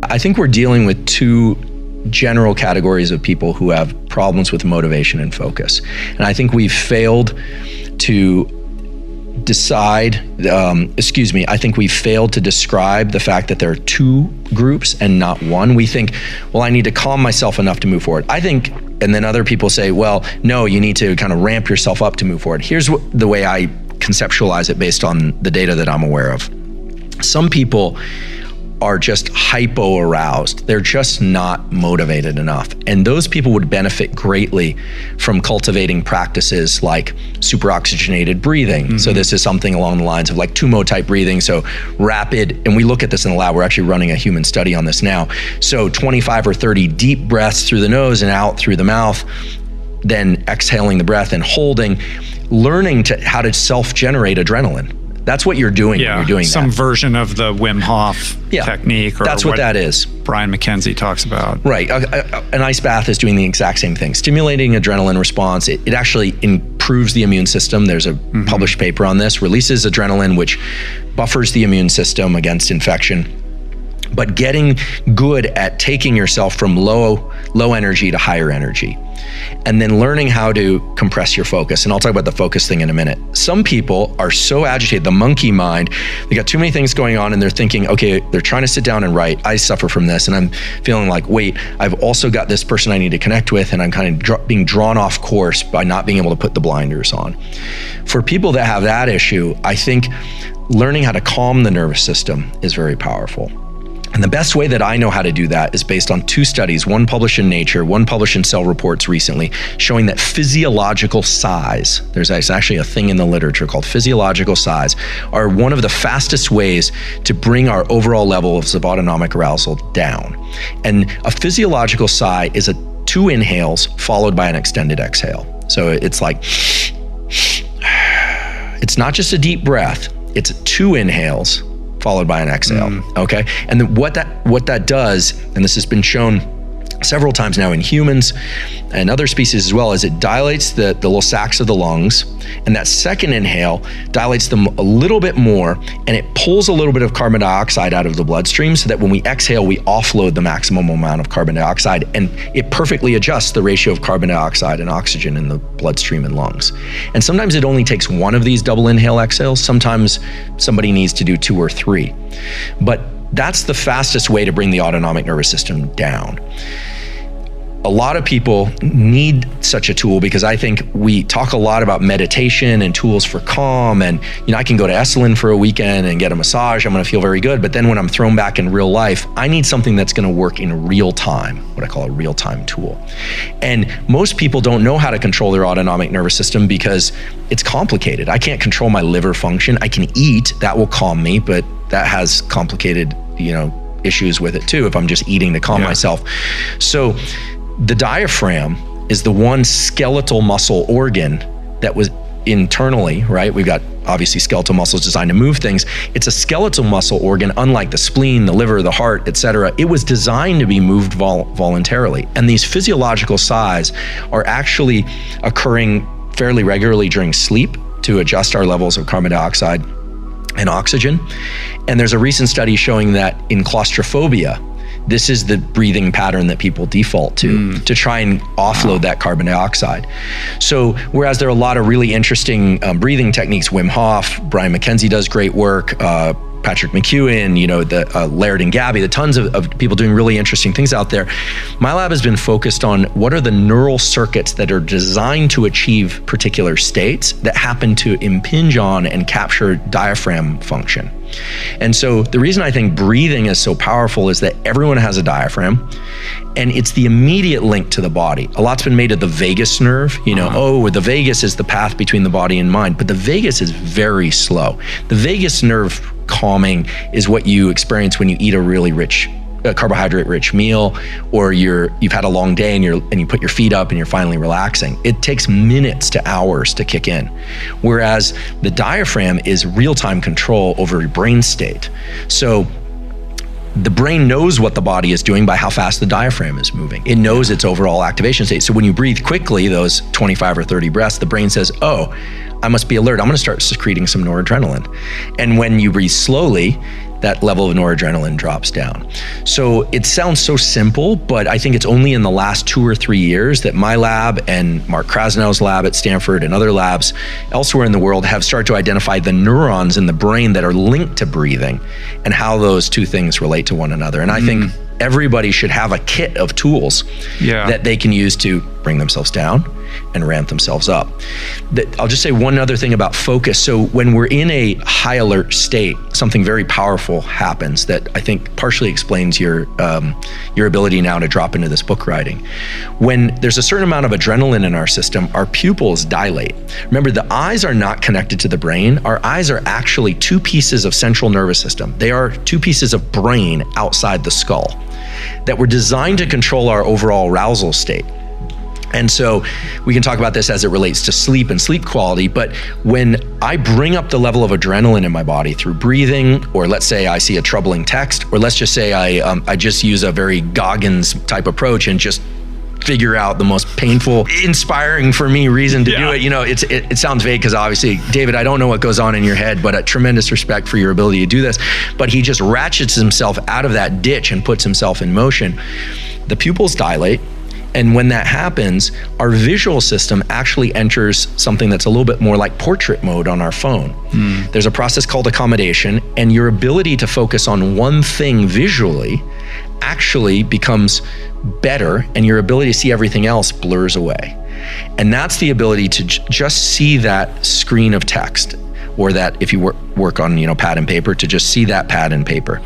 I think we're dealing with two general categories of people who have problems with motivation and focus. And I think we've failed to I think we failed to describe the fact that there are two groups and not one. We think, well, I need to calm myself enough to move forward. I think, and then other people say, well, no, you need to kind of ramp yourself up to move forward. Here's the way I conceptualize it based on the data that I'm aware of. Some people are just hypo-aroused. They're just not motivated enough. And those people would benefit greatly from cultivating practices like superoxygenated breathing. Mm-hmm. So this is something along the lines of like Tumo type breathing. So rapid, and we look at this in the lab, we're actually running a human study on this now. So 25 or 30 deep breaths through the nose and out through the mouth, then exhaling the breath and holding, learning how to self-generate adrenaline. That's what you're doing when you're doing some that. version of the Wim Hof technique. Or that's what that is. Brian McKenzie talks about. Right. An ice bath is doing the exact same thing. Stimulating adrenaline response. It actually improves the immune system. There's a published paper on this. Releases adrenaline, which buffers the immune system against infection. But getting good at taking yourself from low energy to higher energy. And then learning how to compress your focus. And I'll talk about the focus thing in a minute. Some people are so agitated, the monkey mind, they got too many things going on and they're thinking, okay, they're trying to sit down and write. I suffer from this. And I'm feeling like, wait, I've also got this person I need to connect with. And I'm kind of being drawn off course by not being able to put the blinders on. For people that have that issue, I think learning how to calm the nervous system is very powerful. And the best way that I know how to do that is based on two studies, one published in Nature, one published in Cell Reports recently, showing that physiological size, there's actually a thing in the literature called physiological size, are one of the fastest ways to bring our overall levels of autonomic arousal down. And a physiological sigh is 2 inhales followed by an extended exhale. So it's like, it's not just a deep breath, it's 2 inhales followed by an exhale, okay? And then what that does, and this has been shown several times now in humans and other species as well, is it dilates the little sacs of the lungs, and that second inhale dilates them a little bit more, and it pulls a little bit of carbon dioxide out of the bloodstream so that when we exhale, we offload the maximum amount of carbon dioxide, and it perfectly adjusts the ratio of carbon dioxide and oxygen in the bloodstream and lungs. And sometimes it only takes one of these double inhale exhales. Sometimes somebody needs to do 2 or 3. But that's the fastest way to bring the autonomic nervous system down. A lot of people need such a tool because I think we talk a lot about meditation and tools for calm, and I can go to Esalen for a weekend and get a massage. I'm going to feel very good. But then when I'm thrown back in real life, I need something that's going to work in real time, what I call a real-time tool. And most people don't know how to control their autonomic nervous system because it's complicated. I can't control my liver function. I can eat, that will calm me, but that has complicated, issues with it too if I'm just eating to calm myself. So the diaphragm is the one skeletal muscle organ that was internally, right? We've got obviously skeletal muscles designed to move things. It's a skeletal muscle organ, unlike the spleen, the liver, the heart, etc. It was designed to be moved voluntarily. And these physiological sighs are actually occurring fairly regularly during sleep to adjust our levels of carbon dioxide and oxygen. And there's a recent study showing that in claustrophobia, this is the breathing pattern that people default to try and offload that carbon dioxide. So whereas there are a lot of really interesting breathing techniques, Wim Hof, Brian McKenzie does great work, Patrick McEwen, the Laird and Gabby, the tons of people doing really interesting things out there. My lab has been focused on what are the neural circuits that are designed to achieve particular states that happen to impinge on and capture diaphragm function. And so the reason I think breathing is so powerful is that everyone has a diaphragm, and it's the immediate link to the body. A lot's been made of the vagus nerve, the vagus is the path between the body and mind, but the vagus is very slow. The vagus nerve calming is what you experience when you eat a really rich carbohydrate-rich meal, or you've had a long day and you put your feet up and you're finally relaxing. It takes minutes to hours to kick in. Whereas the diaphragm is real-time control over your brain state. So the brain knows what the body is doing by how fast the diaphragm is moving. It knows its overall activation state. So when you breathe quickly, those 25 or 30 breaths, the brain says, oh, I must be alert. I'm going to start secreting some noradrenaline. And when you breathe slowly, that level of noradrenaline drops down. So it sounds so simple, but I think it's only in the last 2 or 3 years that my lab and Mark Krasnow's lab at Stanford and other labs elsewhere in the world have started to identify the neurons in the brain that are linked to breathing and how those two things relate to one another. And I think everybody should have a kit of tools that they can use to bring themselves down and ramp themselves up. I'll just say one other thing about focus. So when we're in a high alert state, something very powerful happens that I think partially explains your ability now to drop into this book writing. When there's a certain amount of adrenaline in our system, our pupils dilate. Remember, the eyes are not connected to the brain. Our eyes are actually 2 pieces of central nervous system. They are 2 pieces of brain outside the skull that were designed to control our overall arousal state. And so we can talk about this as it relates to sleep and sleep quality, but when I bring up the level of adrenaline in my body through breathing, or let's say I see a troubling text, or let's just say I just use a very Goggins type approach and just figure out the most painful, inspiring for me reason to do it. You know, it sounds vague because obviously, David, I don't know what goes on in your head, but a tremendous respect for your ability to do this. But he just ratchets himself out of that ditch and puts himself in motion. The pupils dilate. And when that happens, our visual system actually enters something that's a little bit more like portrait mode on our phone. There's a process called accommodation, and your ability to focus on one thing visually actually becomes better, and your ability to see everything else blurs away. And that's the ability to just see that screen of text, or that if you work on pad and paper, to just see that pad and paper.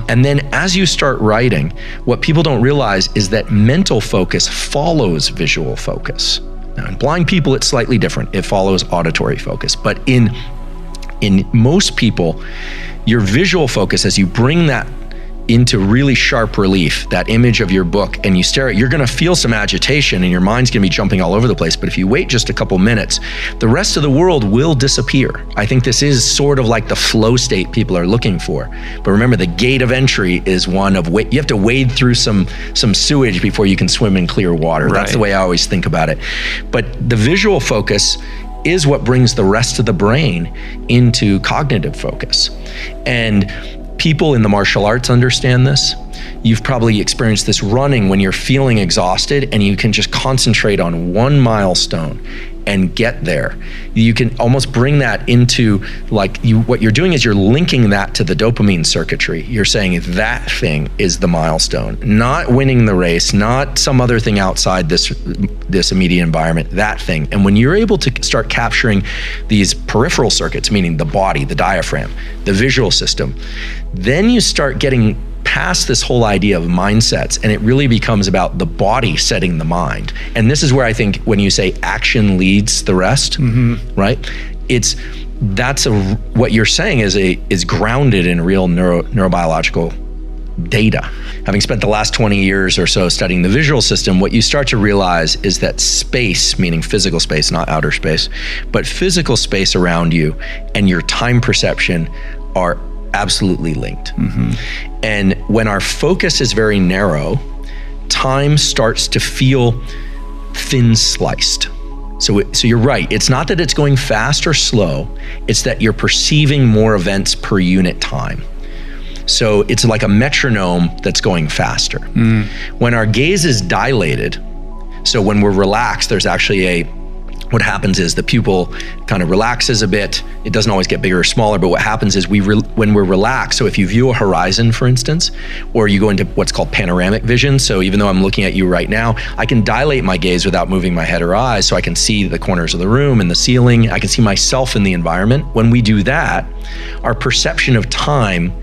And then as you start writing, what people don't realize is that mental focus follows visual focus. Now, in blind people, it's slightly different. It follows auditory focus. But in most people, your visual focus, as you bring that into really sharp relief, that image of your book, and you stare at, you're gonna feel some agitation and your mind's gonna be jumping all over the place. But if you wait just a couple minutes, the rest of the world will disappear. I think this is sort of like the flow state people are looking for. But remember, the gate of entry is one of you have to wade through some sewage before you can swim in clear water. That's the way I always think about it. But the visual focus is what brings the rest of the brain into cognitive focus. And people in the martial arts understand this. You've probably experienced this running when you're feeling exhausted and you can just concentrate on one milestone and get there. You can almost bring that into what you're doing is you're linking that to the dopamine circuitry. You're saying that thing is the milestone, not winning the race, not some other thing outside this immediate environment, that thing. And when you're able to start capturing these peripheral circuits, meaning the body, the diaphragm, the visual system, then you start getting past this whole idea of mindsets, and it really becomes about the body setting the mind. And this is where I think when you say action leads the rest, right? What you're saying is grounded in real neurobiological data. Having spent the last 20 years or so studying the visual system, what you start to realize is that space, meaning physical space, not outer space, but physical space around you and your time perception are absolutely linked. And when our focus is very narrow, time starts to feel thin sliced. So you're right. It's not that it's going fast or slow. It's that you're perceiving more events per unit time. So it's like a metronome that's going faster. When our gaze is dilated, so when we're relaxed, there's actually what happens is the pupil kind of relaxes a bit. It doesn't always get bigger or smaller, but what happens is when we're relaxed, so if you view a horizon, for instance, or you go into what's called panoramic vision, so even though I'm looking at you right now, I can dilate my gaze without moving my head or eyes, so I can see the corners of the room and the ceiling. I can see myself in the environment. When we do that, our perception of time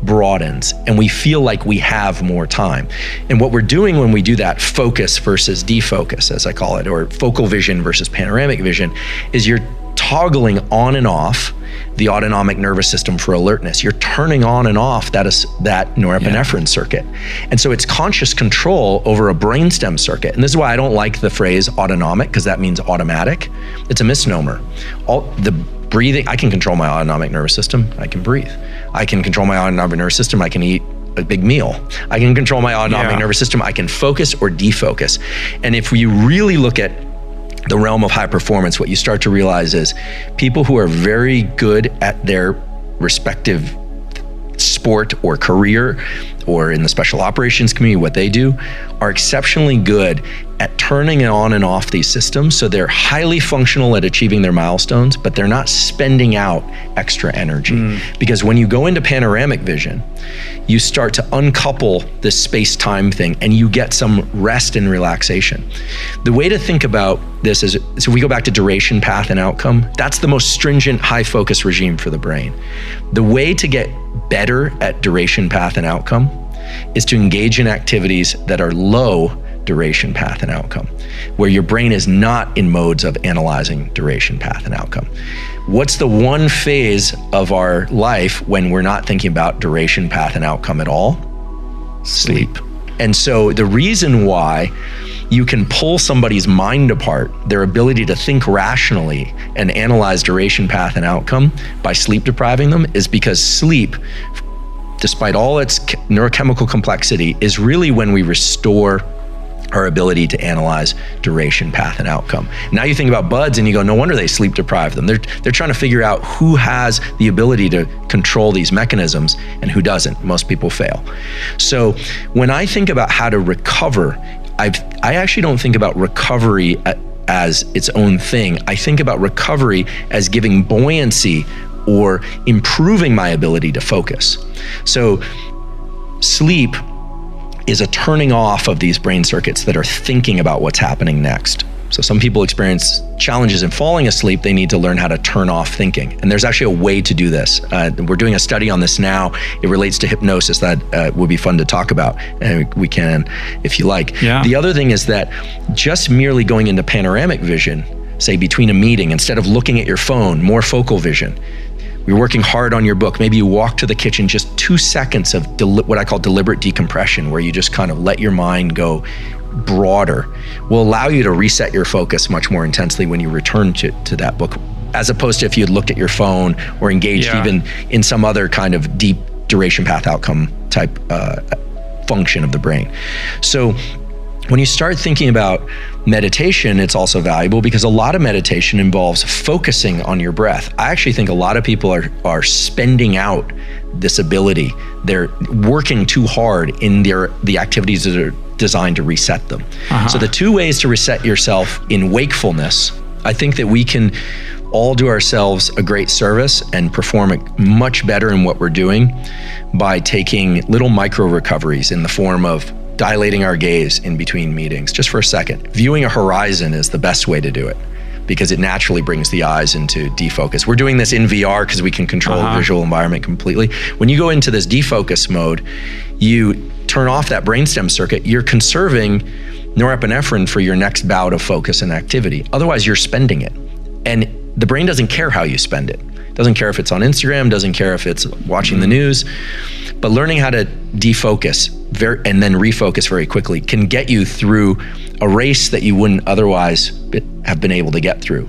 broadens and we feel like we have more time. And what we're doing when we do that, focus versus defocus, as I call it, or focal vision versus panoramic vision, is you're toggling on and off the autonomic nervous system for alertness. You're turning on and off that norepinephrine circuit. And so it's conscious control over a brainstem circuit. And this is why I don't like the phrase autonomic, because that means automatic. It's a misnomer. Breathing, I can control my autonomic nervous system. I can breathe. I can control my autonomic nervous system. I can eat a big meal. I can control my autonomic nervous system. I can focus or defocus. And if you really look at the realm of high performance, what you start to realize is people who are very good at their respective sport or career, or in the special operations community, what they do, are exceptionally good at turning on and off these systems. So they're highly functional at achieving their milestones, but they're not spending out extra energy. Because when you go into panoramic vision, you start to uncouple this space-time thing and you get some rest and relaxation. The way to think about this is, so we go back to duration, path, and outcome. That's the most stringent, high-focus regime for the brain. The way to get better at duration, path, and outcome is to engage in activities that are low duration, path, and outcome, where your brain is not in modes of analyzing duration, path, and outcome. What's the one phase of our life when we're not thinking about duration, path, and outcome at all? Sleep. And so the reason why you can pull somebody's mind apart, their ability to think rationally and analyze duration, path, and outcome by sleep depriving them, is because sleep, despite all its neurochemical complexity, is really when we restore our ability to analyze duration, path, and outcome. Now you think about buds and you go, no wonder they sleep deprive them. They're trying to figure out who has the ability to control these mechanisms and who doesn't. Most people fail. So when I think about how to recover, I actually don't think about recovery as its own thing. I think about recovery as giving buoyancy or improving my ability to focus. So sleep is a turning off of these brain circuits that are thinking about what's happening next. So some people experience challenges in falling asleep. They need to learn how to turn off thinking. And there's actually a way to do this. We're doing a study on this now. It relates to hypnosis that would be fun to talk about. And we can, if you like. Yeah. The other thing is that just merely going into panoramic vision, say between a meeting, instead of looking at your phone, more focal vision. You're working hard on your book. Maybe you walk to the kitchen, just 2 seconds of what I call deliberate decompression, where you just kind of let your mind go broader, will allow you to reset your focus much more intensely when you return to that book, as opposed to if you had looked at your phone or engaged even in some other kind of deep duration, path, outcome type function of the brain. So when you start thinking about meditation, it's also valuable because a lot of meditation involves focusing on your breath. I actually think a lot of people are spending out this ability. They're working too hard in the activities that are designed to reset them. So the two ways to reset yourself in wakefulness, I think that we can all do ourselves a great service and perform it much better in what we're doing by taking little micro recoveries in the form of dilating our gaze in between meetings, just for a second. Viewing a horizon is the best way to do it because it naturally brings the eyes into defocus. We're doing this in VR because we can control the visual environment completely. When you go into this defocus mode, you turn off that brainstem circuit, you're conserving norepinephrine for your next bout of focus and activity. Otherwise, you're spending it. And the brain doesn't care how you spend it. Doesn't care if it's on Instagram, doesn't care if it's watching the news. But learning how to defocus and then refocus very quickly can get you through a race that you wouldn't otherwise have been able to get through.